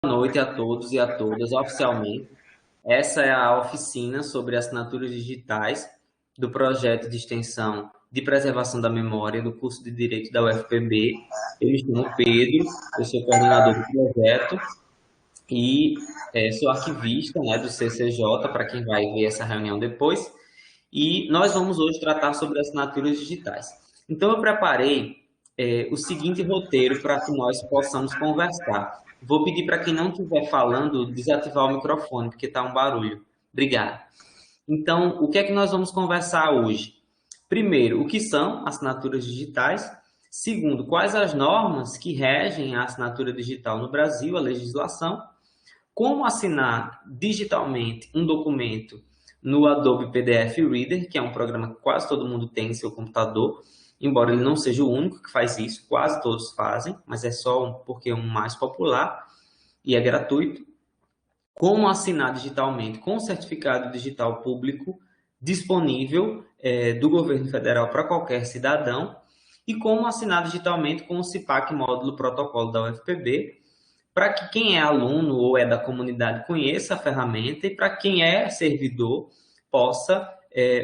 Boa noite a todos e a todas. Oficialmente, essa é a oficina sobre assinaturas digitais do projeto de extensão de preservação da memória do curso de Direito da UFPB. Eu me chamo Pedro, eu sou coordenador do projeto e sou arquivista, né, do CCJ, para quem vai ver essa reunião depois. E nós vamos hoje tratar sobre assinaturas digitais. Então, eu preparei o seguinte roteiro para que nós possamos conversar. Vou pedir para quem não estiver falando desativar o microfone, porque está um barulho. Obrigado. Então, o que é que nós vamos conversar hoje? Primeiro, o que são assinaturas digitais? Segundo, quais as normas que regem a assinatura digital no Brasil, a legislação? Como assinar digitalmente um documento no Adobe PDF Reader, que é um programa que quase todo mundo tem em seu computador, embora ele não seja o único que faz isso, quase todos fazem, mas é só porque é um mais popular e é gratuito. Como assinar digitalmente com certificado digital público disponível do governo federal para qualquer cidadão e como assinar digitalmente com o CIPAC Módulo Protocolo da UFPB, para que quem é aluno ou é da comunidade conheça a ferramenta e para quem é servidor possa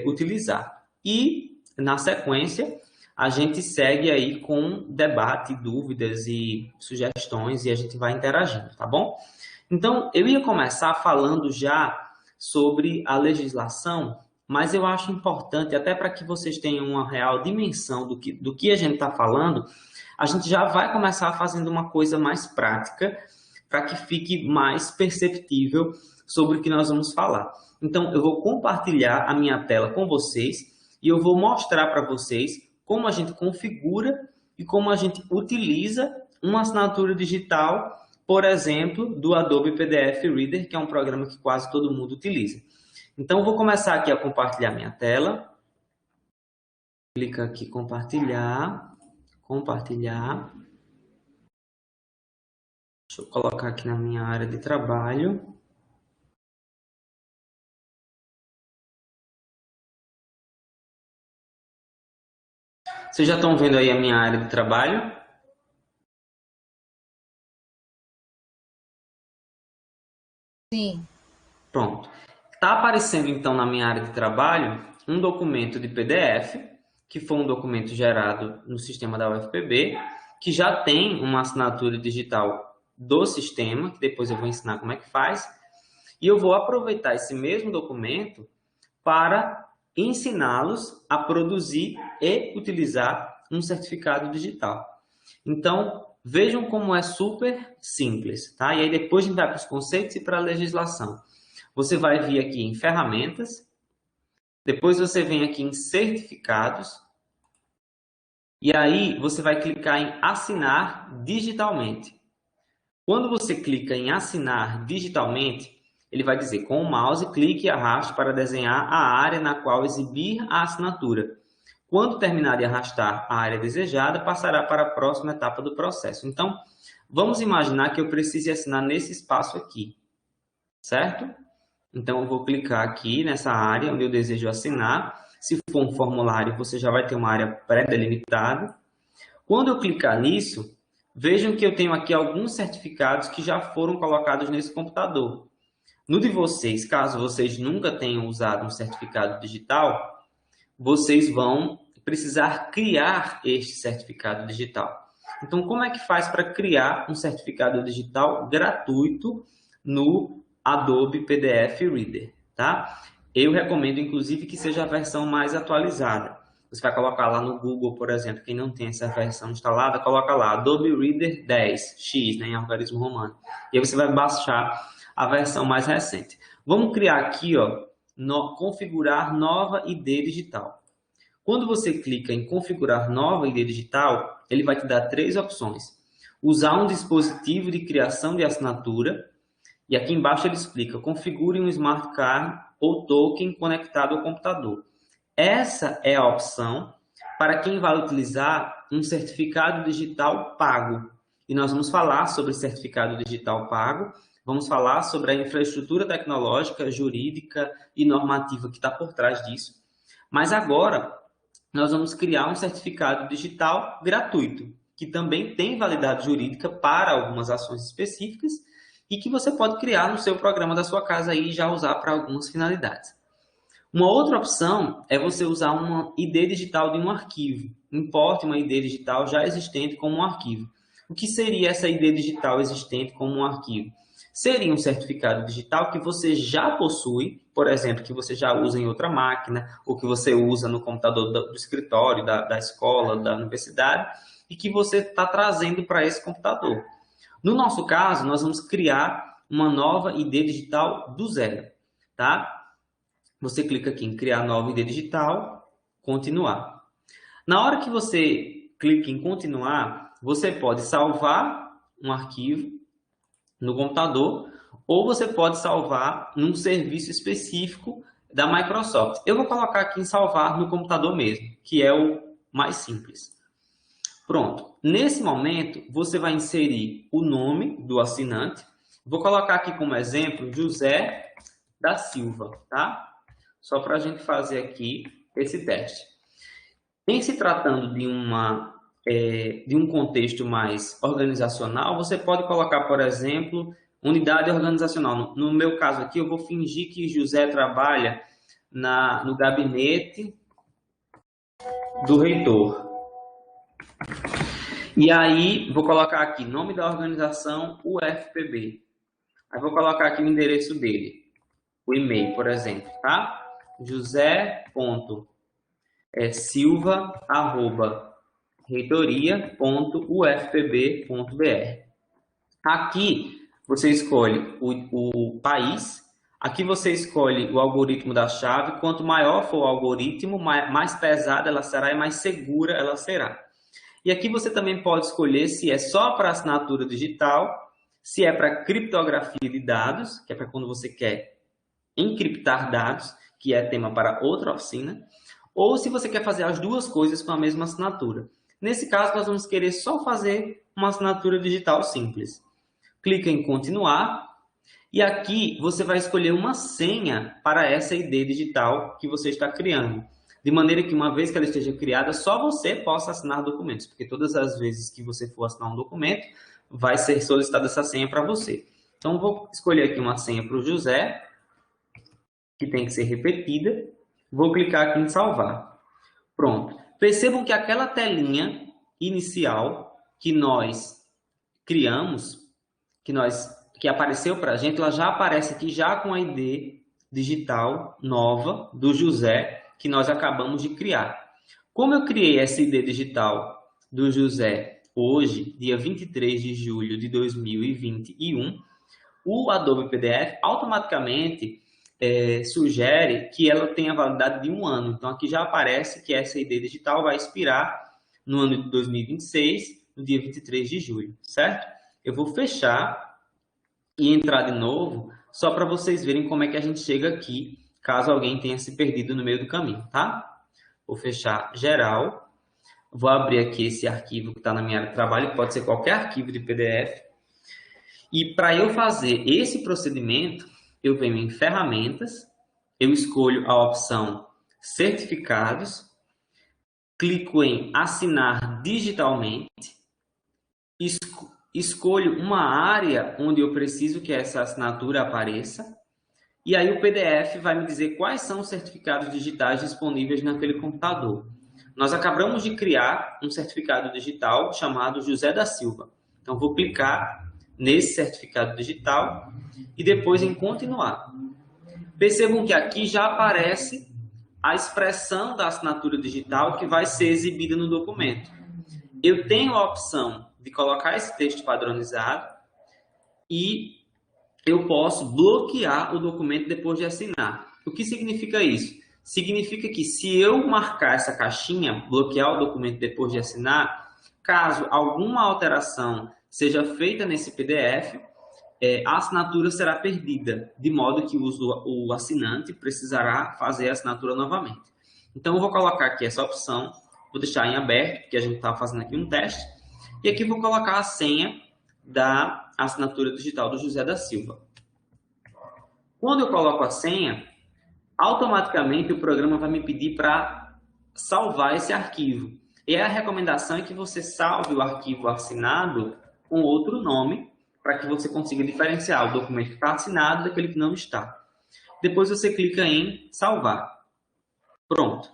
utilizar. E, na sequência, a gente segue aí com debate, dúvidas e sugestões e a gente vai interagindo, tá bom? Então, eu ia começar falando já sobre a legislação, mas eu acho importante, até para que vocês tenham uma real dimensão do que a gente está falando, a gente já vai começar fazendo uma coisa mais prática, para que fique mais perceptível sobre o que nós vamos falar. Então, eu vou compartilhar a minha tela com vocês e eu vou mostrar para vocês como a gente configura e como a gente utiliza uma assinatura digital, por exemplo, do Adobe PDF Reader, que é um programa que quase todo mundo utiliza. Então, eu vou começar aqui a compartilhar minha tela. Clica aqui, compartilhar. Compartilhar. Deixa eu colocar aqui na minha área de trabalho. Vocês já estão vendo aí a minha área de trabalho? Sim. Pronto. Está aparecendo então na minha área de trabalho um documento de PDF, que foi um documento gerado no sistema da UFPB, que já tem uma assinatura digital do sistema, que depois eu vou ensinar como é que faz, e eu vou aproveitar esse mesmo documento para ensiná-los a produzir e utilizar um certificado digital. Então, vejam como é super simples, tá? E aí depois a gente vai para os conceitos e para a legislação. Você vai vir aqui em ferramentas, depois você vem aqui em certificados, e aí você vai clicar em assinar digitalmente. Quando você clica em assinar digitalmente, ele vai dizer com o mouse, clique e arraste para desenhar a área na qual exibir a assinatura. Quando terminar de arrastar a área desejada, passará para a próxima etapa do processo. Então, vamos imaginar que eu precise assinar nesse espaço aqui, certo? Então, eu vou clicar aqui nessa área onde eu desejo assinar. Se for um formulário, você já vai ter uma área pré-delimitada. Quando eu clicar nisso, vejam que eu tenho aqui alguns certificados que já foram colocados nesse computador. No de vocês, caso vocês nunca tenham usado um certificado digital, vocês vão precisar criar este certificado digital. Então, como é que faz para criar um certificado digital gratuito no Adobe PDF Reader, tá? Eu recomendo, inclusive, que seja a versão mais atualizada. Você vai colocar lá no Google, por exemplo, quem não tem essa versão instalada, coloca lá Adobe Reader 10X, né, em algarismo romano. E aí você vai baixar a versão mais recente. Vamos criar aqui, ó, configurar nova ID digital. Quando você clica em configurar nova ID digital, ele vai te dar três opções. Usar um dispositivo de criação de assinatura, e aqui embaixo ele explica, configure um smart card ou token conectado ao computador. Essa é a opção para quem vai utilizar um certificado digital pago. E nós vamos falar sobre certificado digital pago, vamos falar sobre a infraestrutura tecnológica, jurídica e normativa que está por trás disso. Mas agora, nós vamos criar um certificado digital gratuito, que também tem validade jurídica para algumas ações específicas e que você pode criar no seu programa da sua casa aí e já usar para algumas finalidades. Uma outra opção é você usar uma ID digital de um arquivo. Importe uma ID digital já existente como um arquivo. O que seria essa ID digital existente como um arquivo? Seria um certificado digital que você já possui, por exemplo, que você já usa em outra máquina, ou que você usa no computador do escritório, da escola, da universidade, e que você está trazendo para esse computador. No nosso caso, nós vamos criar uma nova ID digital do zero, tá? Você clica aqui em criar nova ID digital, continuar. Na hora que você clica em continuar, você pode salvar um arquivo no computador ou você pode salvar num serviço específico da Microsoft. Eu vou colocar aqui em salvar no computador mesmo, que é o mais simples. Pronto. Nesse momento, você vai inserir o nome do assinante. Vou colocar aqui como exemplo José da Silva, tá? Só para a gente fazer aqui esse teste. Em se tratando de um contexto mais organizacional, você pode colocar, por exemplo, unidade organizacional. No meu caso aqui, eu vou fingir que José trabalha no gabinete do reitor. E aí, vou colocar aqui nome da organização UFPB. Aí vou colocar aqui o endereço dele, o e-mail, por exemplo, tá? josé.silva@reitoria.ufpb.br. Aqui você escolhe o país. Aqui você escolhe o algoritmo da chave. Quanto maior for o algoritmo, mais pesada ela será e mais segura ela será. E aqui você também pode escolher se é só para assinatura digital, se é para criptografia de dados, que é para quando você quer encriptar dados, que é tema para outra oficina, ou se você quer fazer as duas coisas com a mesma assinatura. Nesse caso, nós vamos querer só fazer uma assinatura digital simples. Clica em continuar e aqui você vai escolher uma senha para essa ID digital que você está criando. De maneira que uma vez que ela esteja criada, só você possa assinar documentos, porque todas as vezes que você for assinar um documento, vai ser solicitada essa senha para você. Então, vou escolher aqui uma senha para o José, que tem que ser repetida. Vou clicar aqui em salvar. Pronto. Percebam que aquela telinha inicial que nós criamos, que apareceu para a gente, ela já aparece aqui já com a ID digital nova do José, que nós acabamos de criar. Como eu criei essa ID digital do José hoje, dia 23 de julho de 2021, o Adobe PDF automaticamente sugere que ela tenha validade de 1 ano. Então, aqui já aparece que essa ID digital vai expirar no ano de 2026, no dia 23 de julho, certo? Eu vou fechar e entrar de novo, só para vocês verem como é que a gente chega aqui, caso alguém tenha se perdido no meio do caminho, tá? Vou fechar geral, vou abrir aqui esse arquivo que está na minha área de trabalho, pode ser qualquer arquivo de PDF. E para eu fazer esse procedimento, eu venho em ferramentas, eu escolho a opção certificados, clico em assinar digitalmente, escolho uma área onde eu preciso que essa assinatura apareça, e aí o PDF vai me dizer quais são os certificados digitais disponíveis naquele computador. Nós acabamos de criar um certificado digital chamado José da Silva. Então, vou clicar nesse certificado digital e depois em continuar. Percebam que aqui já aparece a expressão da assinatura digital que vai ser exibida no documento. Eu tenho a opção de colocar esse texto padronizado e eu posso bloquear o documento depois de assinar. O que significa isso? Significa que se eu marcar essa caixinha, bloquear o documento depois de assinar, caso alguma alteração seja feita nesse PDF, a assinatura será perdida, de modo que o assinante precisará fazer a assinatura novamente. Então, eu vou colocar aqui essa opção, vou deixar em aberto, porque a gente está fazendo aqui um teste, e aqui vou colocar a senha da assinatura digital do José da Silva. Quando eu coloco a senha, automaticamente o programa vai me pedir para salvar esse arquivo. E a recomendação é que você salve o arquivo assinado com outro nome, para que você consiga diferenciar o documento que está assinado daquele que não está. Depois você clica em salvar. Pronto.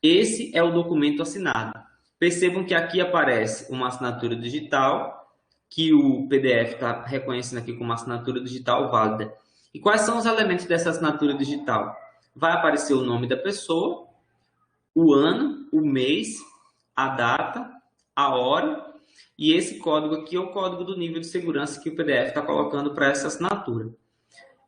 Esse é o documento assinado. Percebam que aqui aparece uma assinatura digital, que o PDF está reconhecendo aqui como assinatura digital válida. E quais são os elementos dessa assinatura digital? Vai aparecer o nome da pessoa, o ano, o mês, a data, a hora, e esse código aqui é o código do nível de segurança que o PDF está colocando para essa assinatura.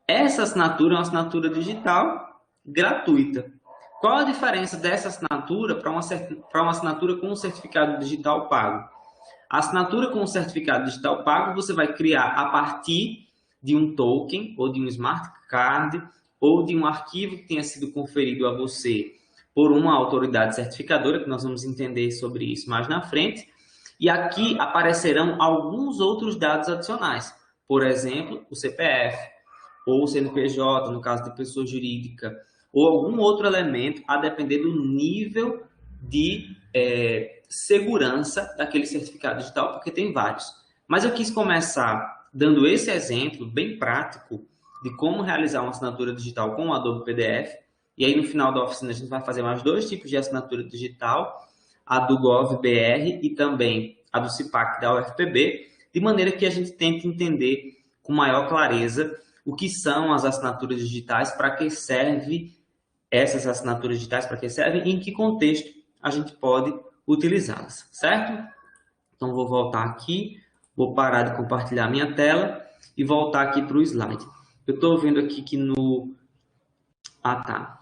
Essa assinatura é uma assinatura digital gratuita. Qual a diferença dessa assinatura para uma assinatura com um certificado digital pago? A assinatura com um certificado digital pago você vai criar a partir de um token, ou de um smart card, ou de um arquivo que tenha sido conferido a você por uma autoridade certificadora, que nós vamos entender sobre isso mais na frente. E aqui aparecerão alguns outros dados adicionais. Por exemplo, o CPF, ou o CNPJ, no caso de pessoa jurídica, ou algum outro elemento, a depender do nível de segurança daquele certificado digital, porque tem vários. Mas eu quis começar dando esse exemplo bem prático de como realizar uma assinatura digital com o Adobe PDF. E aí, no final da oficina, a gente vai fazer mais dois tipos de assinatura digital, a do GovBR e também a do CIPAC da UFPB, de maneira que a gente tente entender com maior clareza o que são as assinaturas digitais, para que serve essas assinaturas digitais, para que servem e em que contexto a gente pode utilizá-las, certo? Então, vou voltar aqui, vou parar de compartilhar minha tela e voltar aqui para o slide. Eu estou vendo aqui que no... Ah, tá.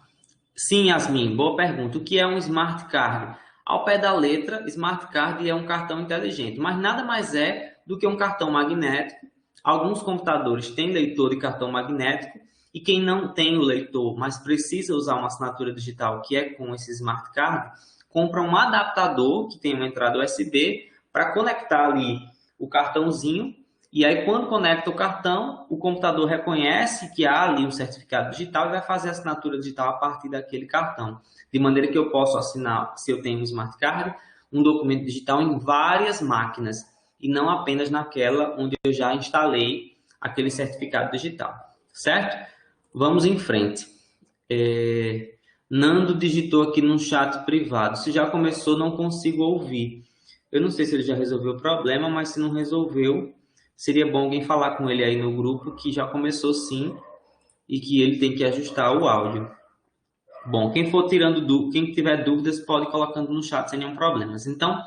Sim, Yasmin, boa pergunta. O que é um Smart Card? Ao pé da letra, Smart Card é um cartão inteligente, mas nada mais é do que um cartão magnético. Alguns computadores têm leitor de cartão magnético e quem não tem o leitor, mas precisa usar uma assinatura digital, que é com esse Smart Card, compra um adaptador que tem uma entrada USB para conectar ali o cartãozinho. E aí, quando conecta o cartão, o computador reconhece que há ali um certificado digital e vai fazer a assinatura digital a partir daquele cartão. De maneira que eu posso assinar, se eu tenho um Smart Card, um documento digital em várias máquinas e não apenas naquela onde eu já instalei aquele certificado digital. Certo? Vamos em frente. Nando digitou aqui no chat privado. Se já começou, não consigo ouvir. Eu não sei se ele já resolveu o problema, mas se não resolveu, seria bom alguém falar com ele aí no grupo que já começou sim e que ele tem que ajustar o áudio. Bom, quem tiver dúvidas pode ir colocando no chat sem nenhum problema. Então,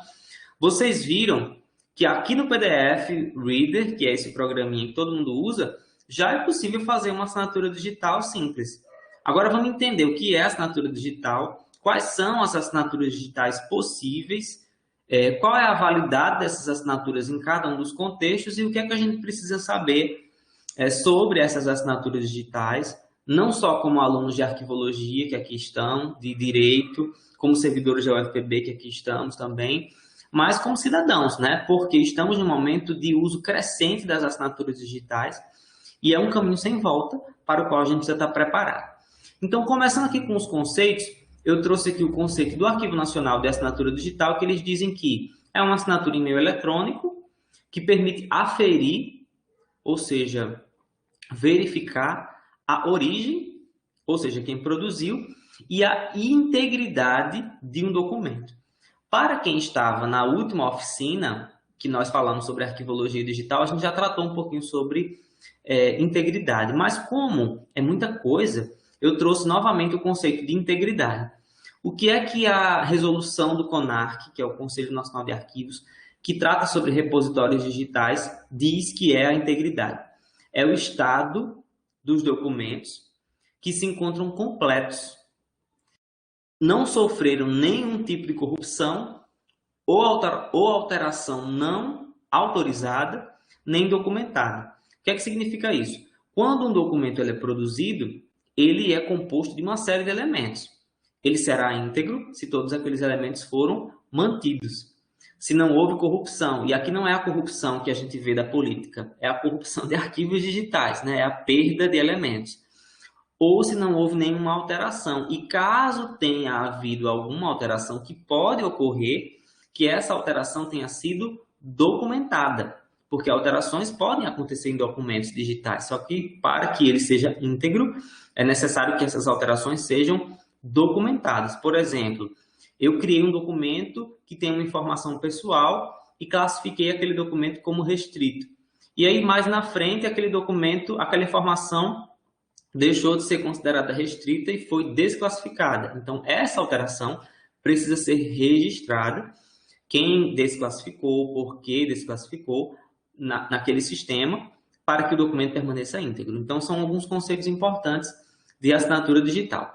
vocês viram que aqui no PDF Reader, que é esse programinha que todo mundo usa, já é possível fazer uma assinatura digital simples. Agora vamos entender o que é assinatura digital, quais são as assinaturas digitais possíveis, qual é a validade dessas assinaturas em cada um dos contextos e o que é que a gente precisa saber sobre essas assinaturas digitais, não só como alunos de arquivologia, que aqui estão, de direito, como servidores da UFPB, que aqui estamos também, mas como cidadãos, né? Porque estamos num momento de uso crescente das assinaturas digitais e é um caminho sem volta para o qual a gente precisa estar preparado. Então, começando aqui com os conceitos, eu trouxe aqui o conceito do Arquivo Nacional de Assinatura Digital, que eles dizem que é uma assinatura em meio eletrônico que permite aferir, ou seja, verificar a origem, ou seja, quem produziu, e a integridade de um documento. Para quem estava na última oficina, que nós falamos sobre arquivologia digital, a gente já tratou um pouquinho sobre integridade, mas como é muita coisa, eu trouxe novamente o conceito de integridade. O que é que a resolução do CONARC, que é o Conselho Nacional de Arquivos, que trata sobre repositórios digitais, diz que é a integridade? É o estado dos documentos que se encontram completos, não sofreram nenhum tipo de corrupção ou alteração não autorizada nem documentada. O que é que significa isso? Quando um documento é produzido, ele é composto de uma série de elementos. Ele será íntegro se todos aqueles elementos foram mantidos. Se não houve corrupção, e aqui não é a corrupção que a gente vê da política, é a corrupção de arquivos digitais, né? É a perda de elementos. Ou se não houve nenhuma alteração. E caso tenha havido alguma alteração que pode ocorrer, que essa alteração tenha sido documentada. porque alterações podem acontecer em documentos digitais, só que para que ele seja íntegro, é necessário que essas alterações sejam documentadas. Por exemplo, eu criei um documento que tem uma informação pessoal e classifiquei aquele documento como restrito. E aí, mais na frente, aquele documento, aquela informação deixou de ser considerada restrita e foi desclassificada. Então, essa alteração precisa ser registrada. Quem desclassificou, por que desclassificou naquele sistema, para que o documento permaneça íntegro. Então, são alguns conceitos importantes de assinatura digital.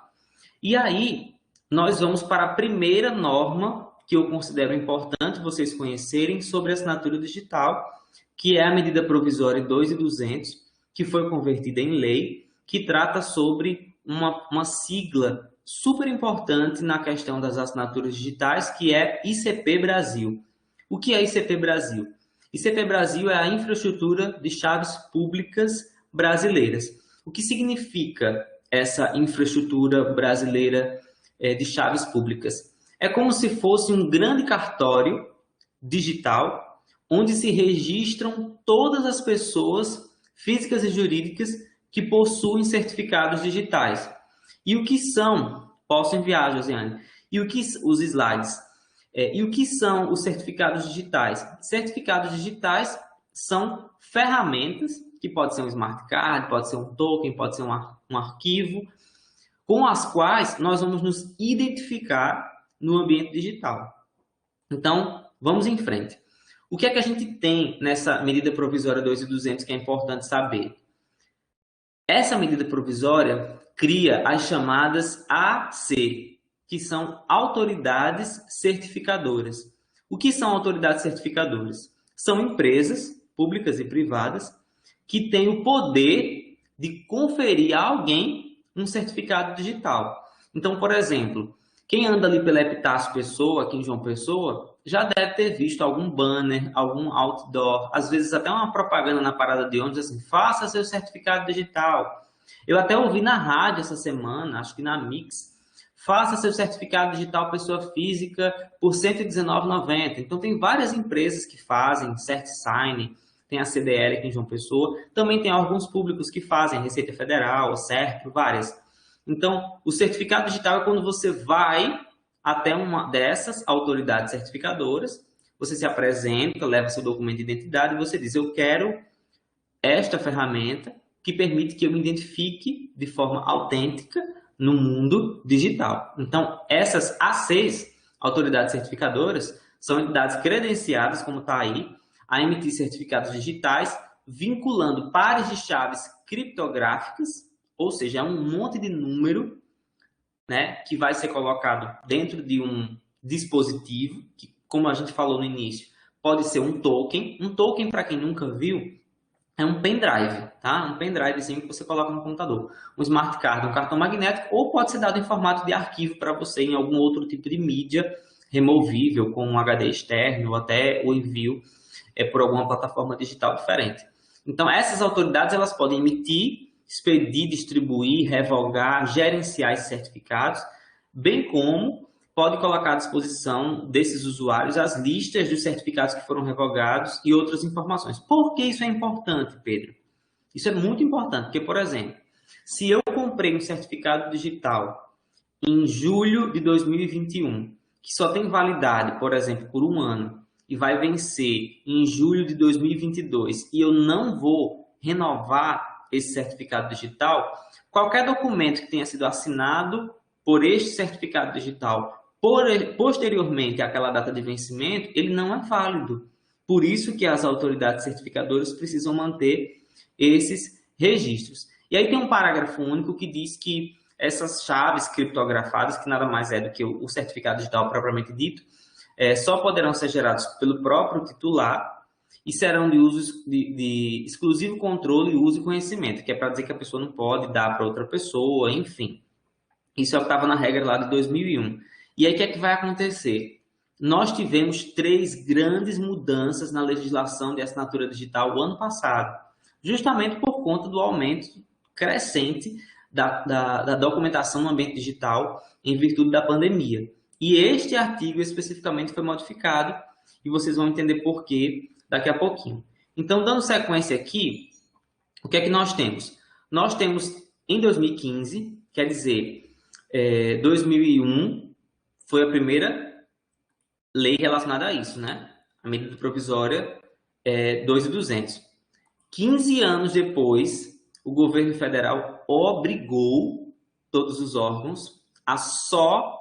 E aí, nós vamos para a primeira norma que eu considero importante vocês conhecerem sobre assinatura digital, que é a medida provisória 2.200, que foi convertida em lei, que trata sobre uma sigla super importante na questão das assinaturas digitais, que é ICP Brasil. O que é ICP Brasil? ICP Brasil é a infraestrutura de chaves públicas brasileiras. O que significa essa infraestrutura brasileira de chaves públicas? É como se fosse um grande cartório digital, onde se registram todas as pessoas físicas e jurídicas que possuem certificados digitais. E o que são? Posso enviar, Josiane. E o que os slides? E o que são os certificados digitais? Certificados digitais são ferramentas, que pode ser um smart card, pode ser um token, pode ser um arquivo, com as quais nós vamos nos identificar no ambiente digital. Então, vamos em frente. O que é que a gente tem nessa medida provisória 2.200 que é importante saber? Essa medida provisória cria as chamadas AC, que são autoridades certificadoras. O que são autoridades certificadoras? São empresas públicas e privadas que têm o poder de conferir a alguém um certificado digital. Então, por exemplo, quem anda ali pela Epitácio Pessoa, aqui em João Pessoa, já deve ter visto algum banner, algum outdoor, às vezes até uma propaganda na parada de ônibus assim, faça seu certificado digital. Eu até ouvi na rádio essa semana, acho que na Mix, faça seu certificado digital pessoa física por R$ 119,90. Então tem várias empresas que fazem, CertSign, tem a CDL aqui em João Pessoa, também tem órgãos públicos que fazem, Receita Federal, CERP, várias. Então, o certificado digital é quando você vai até uma dessas autoridades certificadoras, você se apresenta, leva seu documento de identidade e você diz, eu quero esta ferramenta que permite que eu me identifique de forma autêntica no mundo digital. Então, essas ACs, autoridades certificadoras, são entidades credenciadas, como está aí, a emitir certificados digitais, vinculando pares de chaves criptográficas, ou seja, é um monte de número, né, que vai ser colocado dentro de um dispositivo, que, como a gente falou no início, pode ser um token. Um token, para quem nunca viu, é um pendrive, tá? Um pendrivezinho que você coloca no computador. Um smart card, um cartão magnético, ou pode ser dado em formato de arquivo para você em algum outro tipo de mídia removível, com um HD externo, ou até o envio por alguma plataforma digital diferente. Então, essas autoridades elas podem emitir, expedir, distribuir, revogar, gerenciar esses certificados, bem como pode colocar à disposição desses usuários as listas dos certificados que foram revogados e outras informações. Por que isso é importante, Pedro? Isso é muito importante, porque, por exemplo, se eu comprei um certificado digital em julho de 2021, que só tem validade, por exemplo, por um ano, e vai vencer em julho de 2022, e eu não vou renovar esse certificado digital, qualquer documento que tenha sido assinado por este certificado digital posteriormente àquela data de vencimento, ele não é válido. Por isso que as autoridades certificadoras precisam manter esses registros. E aí tem um parágrafo único que diz que essas chaves criptografadas, que nada mais é do que o certificado digital propriamente dito, só poderão ser gerados pelo próprio titular e serão de uso de exclusivo controle, uso e conhecimento, que é para dizer que a pessoa não pode dar para outra pessoa, enfim. Isso é o que estava na regra lá de 2001. E aí, o que é que vai acontecer? Nós tivemos 3 grandes mudanças na legislação de assinatura digital o ano passado, justamente por conta do aumento crescente da documentação no ambiente digital em virtude da pandemia. E este artigo especificamente foi modificado, e vocês vão entender por quê daqui a pouquinho. Então, dando sequência aqui, o que é que nós temos? Nós temos em 2015, quer dizer, 2001 foi a primeira lei relacionada a isso, né? A medida provisória 2.200. 15 anos depois, o governo federal obrigou todos os órgãos a só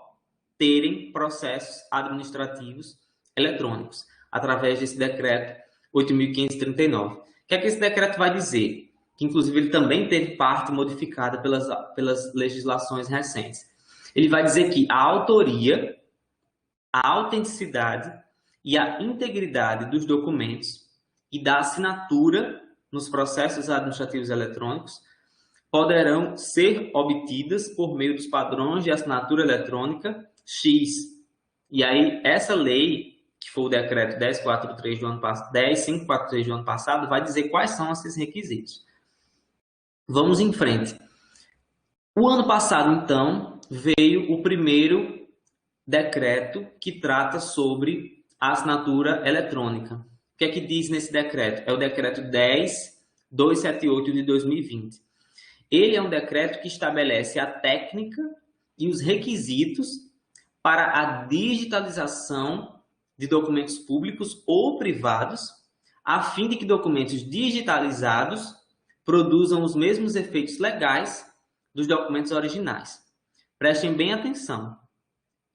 terem processos administrativos eletrônicos, através desse decreto 8.539. O que é que esse decreto vai dizer? Que, inclusive, ele também teve parte modificada pelas legislações recentes. Ele vai dizer que a autoria, a autenticidade e a integridade dos documentos e da assinatura nos processos administrativos eletrônicos poderão ser obtidas por meio dos padrões de assinatura eletrônica X. E aí, essa lei, que foi o decreto 10.543 do ano passado, vai dizer quais são esses requisitos. Vamos em frente. O ano passado, então, veio o primeiro decreto que trata sobre a assinatura eletrônica. O que é que diz nesse decreto? É o decreto 10.278 de 2020. Ele é um decreto que estabelece a técnica e os requisitos para a digitalização de documentos públicos ou privados, a fim de que documentos digitalizados produzam os mesmos efeitos legais dos documentos originais. Prestem bem atenção.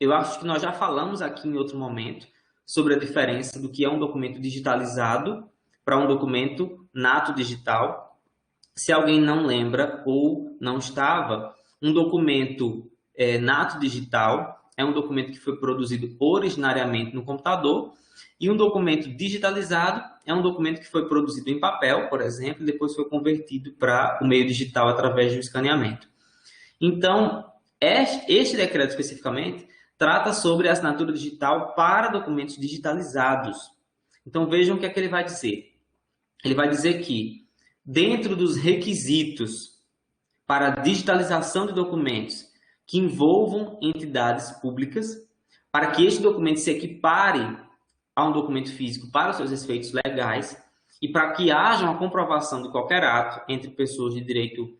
Eu acho que nós já falamos aqui em outro momento sobre a diferença do que é um documento digitalizado para um documento nato digital. Se alguém não lembra ou não estava, um documento nato digital é um documento que foi produzido originariamente no computador, e um documento digitalizado é um documento que foi produzido em papel, por exemplo, e depois foi convertido para o meio digital através do escaneamento. Então, este decreto especificamente trata sobre a assinatura digital para documentos digitalizados. Então, vejam o que é que ele vai dizer. Ele vai dizer que, dentro dos requisitos para a digitalização de documentos que envolvam entidades públicas, para que este documento se equipare a um documento físico para os seus efeitos legais e para que haja uma comprovação de qualquer ato entre pessoas de direito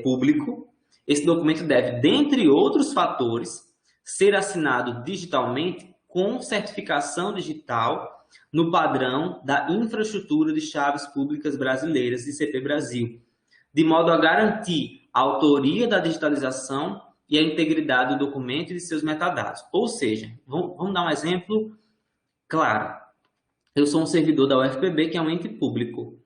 público, esse documento deve, dentre outros fatores, ser assinado digitalmente com certificação digital no padrão da Infraestrutura de Chaves Públicas Brasileiras, ICP Brasil, de modo a garantir a autoria da digitalização e a integridade do documento e de seus metadados. Ou seja, vamos dar um exemplo claro. Eu sou um servidor da UFPB, que é um ente público.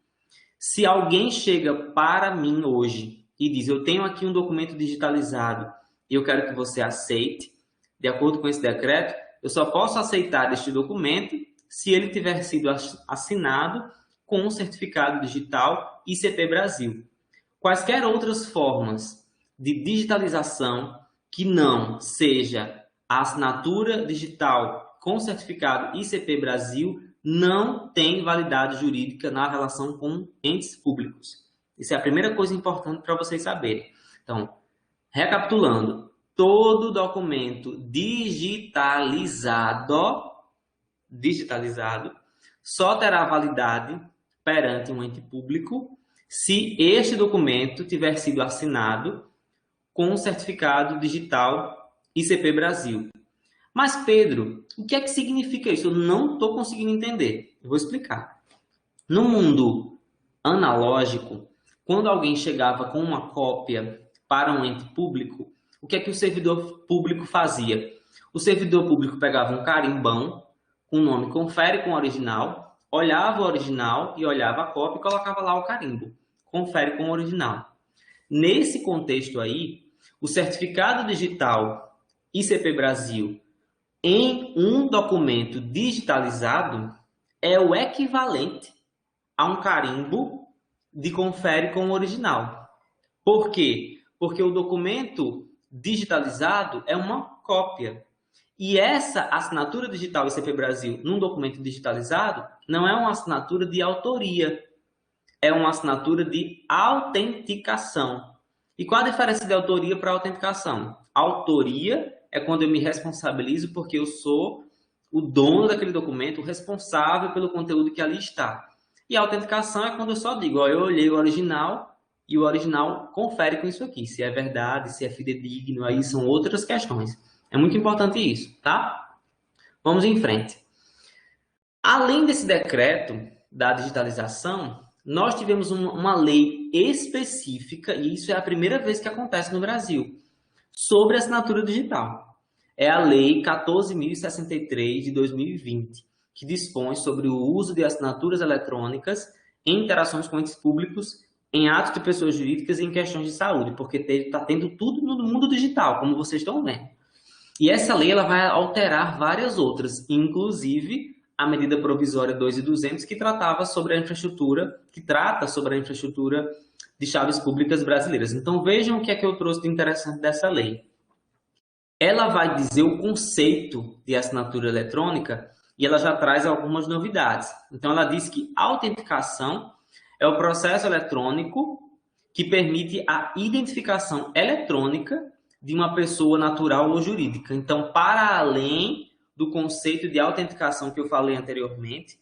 Se alguém chega para mim hoje e diz, eu tenho aqui um documento digitalizado e eu quero que você aceite, de acordo com esse decreto, eu só posso aceitar este documento se ele tiver sido assinado com um certificado digital ICP Brasil. Quaisquer outras formas de digitalização que não seja a assinatura digital com certificado ICP Brasil não tem validade jurídica na relação com entes públicos. Isso é a primeira coisa importante para vocês saberem. Então, recapitulando, todo documento digitalizado só terá validade perante um ente público se este documento tiver sido assinado com um certificado digital ICP Brasil. Mas, Pedro, o que é que significa isso? Eu não estou conseguindo entender. Eu vou explicar. No mundo analógico, quando alguém chegava com uma cópia para um ente público, o que é que o servidor público fazia? O servidor público pegava um carimbão com o nome confere com o original, olhava o original e olhava a cópia e colocava lá o carimbo. Confere com o original. Nesse contexto aí, o certificado digital ICP Brasil em um documento digitalizado é o equivalente a um carimbo de confere com o original. Por quê? Porque o documento digitalizado é uma cópia. E essa assinatura digital ICP Brasil num documento digitalizado não é uma assinatura de autoria, é uma assinatura de autenticação. E qual a diferença de autoria para autenticação? Autoria é quando eu me responsabilizo porque eu sou o dono daquele documento, o responsável pelo conteúdo que ali está. E a autenticação é quando eu só digo, ó, eu olhei o original e o original confere com isso aqui, se é verdade, se é fidedigno, aí são outras questões. É muito importante isso, tá? Vamos em frente. Além desse decreto da digitalização, nós tivemos uma lei específica, e isso é a primeira vez que acontece no Brasil, sobre assinatura digital. É a Lei 14.063 de 2020, que dispõe sobre o uso de assinaturas eletrônicas em interações com entes públicos, em atos de pessoas jurídicas e em questões de saúde, porque está tendo tudo no mundo digital, como vocês estão vendo. E essa lei ela vai alterar várias outras, inclusive a medida provisória 2.200, que tratava sobre a infraestrutura, que trata sobre a infraestrutura de chaves públicas brasileiras. Então vejam o que é que eu trouxe de interessante dessa lei. Ela vai dizer o conceito de assinatura eletrônica e ela já traz algumas novidades. Então ela diz que a autenticação é o processo eletrônico que permite a identificação eletrônica de uma pessoa natural ou jurídica. Então, para além do conceito de autenticação que eu falei anteriormente,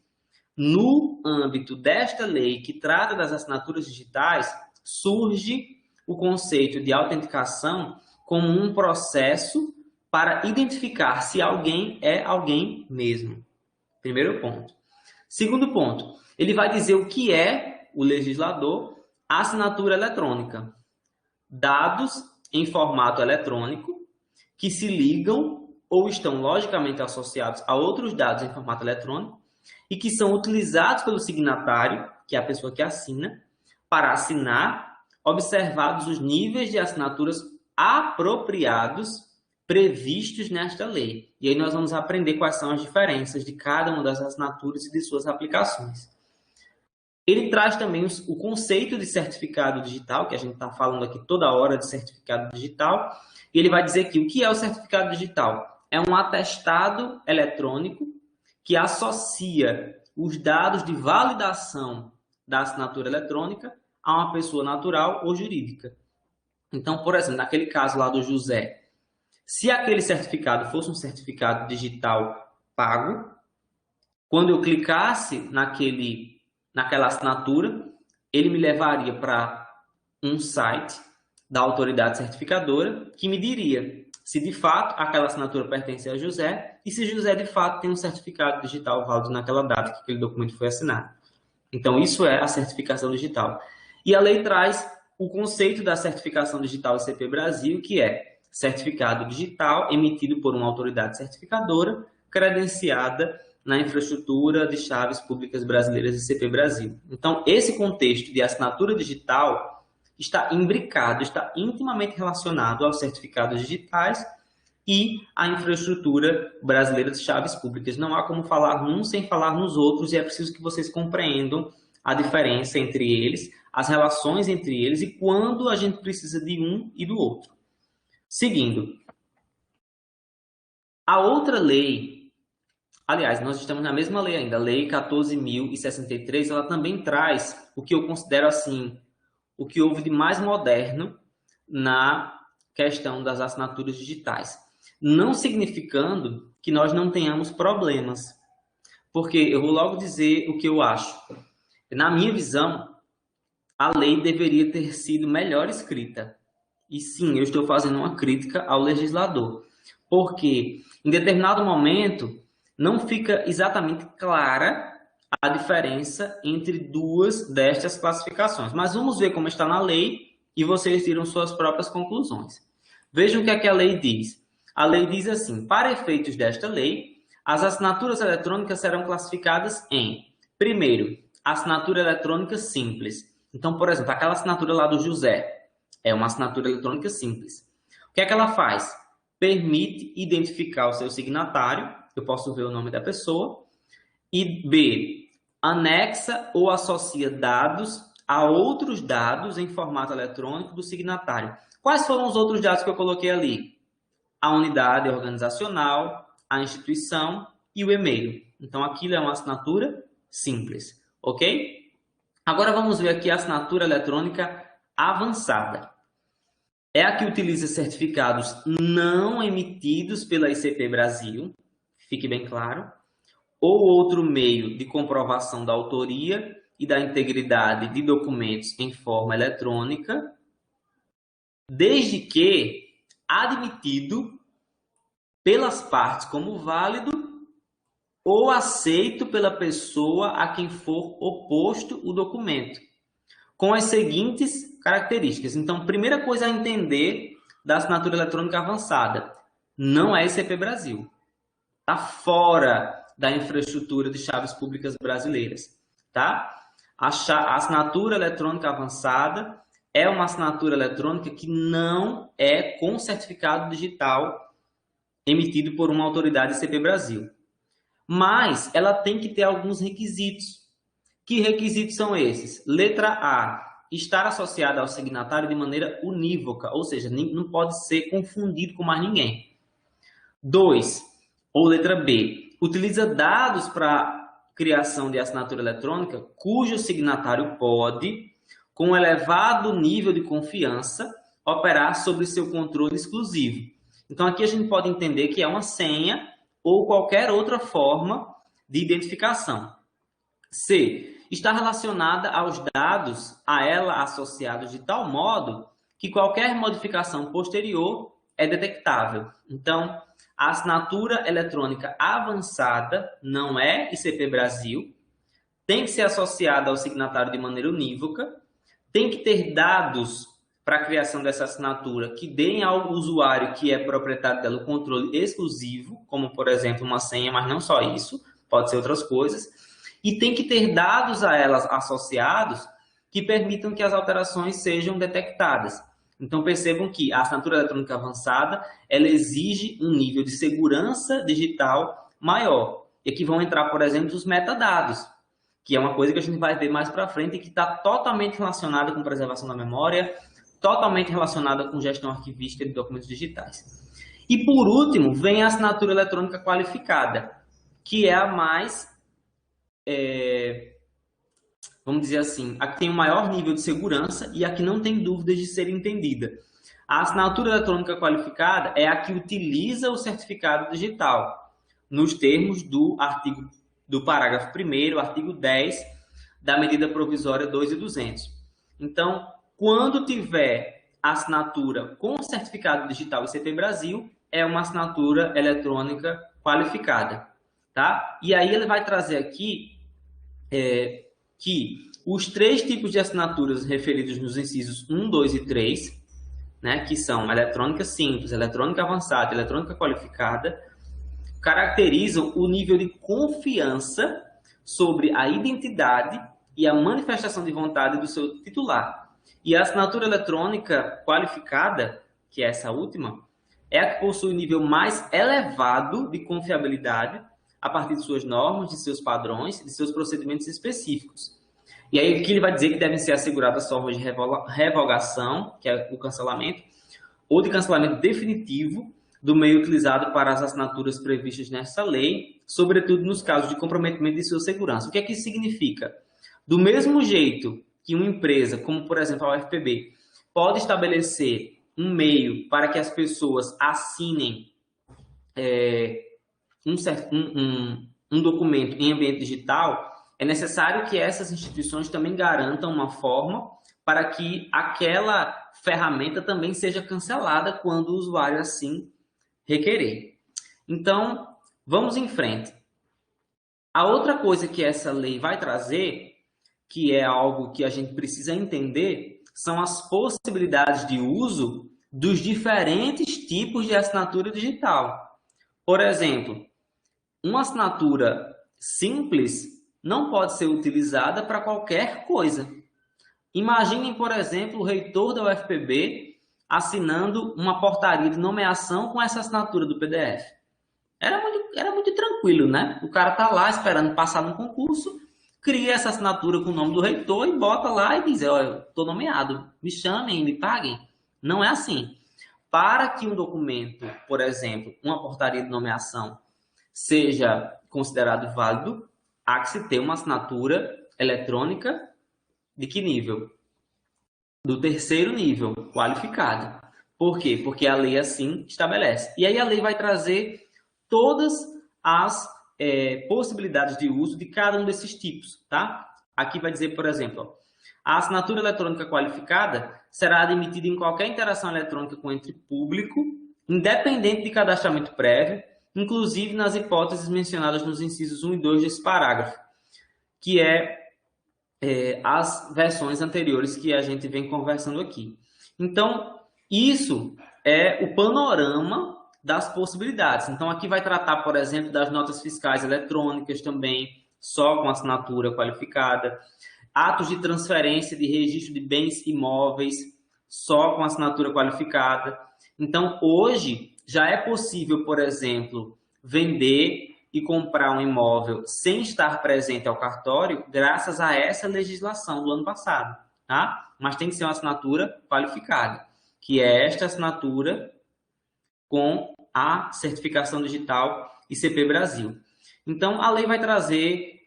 no âmbito desta lei que trata das assinaturas digitais, surge o conceito de autenticação como um processo para identificar se alguém é alguém mesmo. Primeiro ponto. Segundo ponto, ele vai dizer o que é, o legislador, assinatura eletrônica. Dados em formato eletrônico que se ligam ou estão logicamente associados a outros dados em formato eletrônico e que são utilizados pelo signatário, que é a pessoa que assina, para assinar, observados os níveis de assinaturas apropriados previstos nesta lei. E aí nós vamos aprender quais são as diferenças de cada uma das assinaturas e de suas aplicações. Ele traz também o conceito de certificado digital, que a gente está falando aqui toda hora de certificado digital, e ele vai dizer que o que é o certificado digital? É um atestado eletrônico que associa os dados de validação da assinatura eletrônica a uma pessoa natural ou jurídica. Então, por exemplo, naquele caso lá do José, se aquele certificado fosse um certificado digital pago, quando eu clicasse naquela assinatura, ele me levaria para um site da autoridade certificadora que me diria se de fato aquela assinatura pertence a José e se José de fato tem um certificado digital válido naquela data que aquele documento foi assinado. Então, isso é a certificação digital. E a lei traz o conceito da certificação digital ICP Brasil, que é certificado digital emitido por uma autoridade certificadora credenciada na infraestrutura de chaves públicas brasileiras ICP Brasil. Então, esse contexto de assinatura digital está imbricado, está intimamente relacionado aos certificados digitais e à infraestrutura brasileira de chaves públicas. Não há como falar num sem falar nos outros e é preciso que vocês compreendam a diferença entre eles, as relações entre eles e quando a gente precisa de um e do outro. Seguindo, a outra lei, aliás, nós estamos na mesma lei ainda, a Lei 14.063, ela também traz o que eu considero assim, o que houve de mais moderno na questão das assinaturas digitais. Não significando que nós não tenhamos problemas, porque eu vou logo dizer o que eu acho. Na minha visão, a lei deveria ter sido melhor escrita. E sim, eu estou fazendo uma crítica ao legislador, porque em determinado momento não fica exatamente clara a diferença entre duas destas classificações. Mas vamos ver como está na lei e vocês tiram suas próprias conclusões. Vejam o que é que a lei diz. A lei diz assim: para efeitos desta lei, as assinaturas eletrônicas serão classificadas em, primeiro, assinatura eletrônica simples. Então, por exemplo, aquela assinatura lá do José é uma assinatura eletrônica simples. O que é que ela faz? Permite identificar o seu signatário, eu posso ver o nome da pessoa, e B, anexa ou associa dados a outros dados em formato eletrônico do signatário. Quais foram os outros dados que eu coloquei ali? A unidade organizacional, a instituição e o e-mail. Então, aquilo é uma assinatura simples, ok? Agora vamos ver aqui a assinatura eletrônica avançada. É a que utiliza certificados não emitidos pela ICP Brasil, fique bem claro, ou outro meio de comprovação da autoria e da integridade de documentos em forma eletrônica, desde que admitido pelas partes como válido ou aceito pela pessoa a quem for oposto o documento, com as seguintes características. Então, primeira coisa a entender da assinatura eletrônica avançada, não é ICP Brasil. Está fora da infraestrutura de chaves públicas brasileiras, tá? A assinatura eletrônica avançada é uma assinatura eletrônica que não é com certificado digital emitido por uma autoridade ICP Brasil. Mas ela tem que ter alguns requisitos. Que requisitos são esses? Letra A, estar associada ao signatário de maneira unívoca, ou seja, não pode ser confundido com mais ninguém. 2, ou letra B, utiliza dados para criação de assinatura eletrônica cujo signatário pode, com elevado nível de confiança, operar sobre seu controle exclusivo. Então, aqui a gente pode entender que é uma senha ou qualquer outra forma de identificação. C, está relacionada aos dados a ela associados de tal modo que qualquer modificação posterior é detectável. Então, a assinatura eletrônica avançada não é ICP Brasil, tem que ser associada ao signatário de maneira unívoca, tem que ter dados para a criação dessa assinatura que deem ao usuário que é proprietário dela o controle exclusivo, como, por exemplo, uma senha, mas não só isso, pode ser outras coisas. E tem que ter dados a elas associados que permitam que as alterações sejam detectadas. Então, percebam que a assinatura eletrônica avançada, ela exige um nível de segurança digital maior. E aqui vão entrar, por exemplo, os metadados, que é uma coisa que a gente vai ver mais para frente e que está totalmente relacionada com preservação da memória, totalmente relacionada com gestão arquivística de documentos digitais. E, por último, vem a assinatura eletrônica qualificada, que é a mais, vamos dizer assim, a que tem o maior nível de segurança e a que não tem dúvidas de ser entendida. A assinatura eletrônica qualificada é a que utiliza o certificado digital, nos termos do parágrafo 1º, artigo 10 da medida provisória 2.200. Então, quando tiver assinatura com certificado digital ICP Brasil, é uma assinatura eletrônica qualificada, tá? E aí ele vai trazer aqui que os 3 tipos de assinaturas referidos nos incisos 1, 2 e 3, né, que são eletrônica simples, eletrônica avançada e eletrônica qualificada, caracterizam o nível de confiança sobre a identidade e a manifestação de vontade do seu titular. E a assinatura eletrônica qualificada, que é essa última, é a que possui o nível mais elevado de confiabilidade a partir de suas normas, de seus padrões, de seus procedimentos específicos. E aí aqui ele vai dizer que devem ser asseguradas formas de revogação, que é o cancelamento, ou de cancelamento definitivo do meio utilizado para as assinaturas previstas nessa lei, sobretudo nos casos de comprometimento de sua segurança. O que é que isso significa? Do mesmo jeito que uma empresa, como por exemplo a UFPB, pode estabelecer um meio para que as pessoas assinem um documento em ambiente digital, é necessário que essas instituições também garantam uma forma para que aquela ferramenta também seja cancelada quando o usuário assim requerer. Então, vamos em frente. A outra coisa que essa lei vai trazer, que é algo que a gente precisa entender, são as possibilidades de uso dos diferentes tipos de assinatura digital. Por exemplo, uma assinatura simples não pode ser utilizada para qualquer coisa. Imaginem, por exemplo, o reitor da UFPB assinando uma portaria de nomeação com essa assinatura do PDF. Era muito tranquilo, né? O cara tá lá esperando passar no concurso, cria essa assinatura com o nome do reitor e bota lá e diz, olha, estou nomeado, me chamem, me paguem. Não é assim. Para que um documento, por exemplo, uma portaria de nomeação, seja considerado válido, há que se ter uma assinatura eletrônica de que nível? Do 3º nível, qualificada. Por quê? Porque a lei assim estabelece. E aí a lei vai trazer todas as possibilidades de uso de cada um desses tipos, tá? Aqui vai dizer, por exemplo, ó, a assinatura eletrônica qualificada será admitida em qualquer interação eletrônica com ente público, independente de cadastramento prévio, inclusive nas hipóteses mencionadas nos incisos 1 e 2 desse parágrafo, que as versões anteriores que a gente vem conversando aqui. Então, isso é o panorama das possibilidades. Então, aqui vai tratar, por exemplo, das notas fiscais eletrônicas também, só com assinatura qualificada, atos de transferência de registro de bens imóveis, só com assinatura qualificada. Então, hoje, já é possível, por exemplo, vender e comprar um imóvel sem estar presente ao cartório, graças a essa legislação do ano passado, tá? Mas tem que ser uma assinatura qualificada, que é esta assinatura com a certificação digital ICP Brasil. Então, a lei vai trazer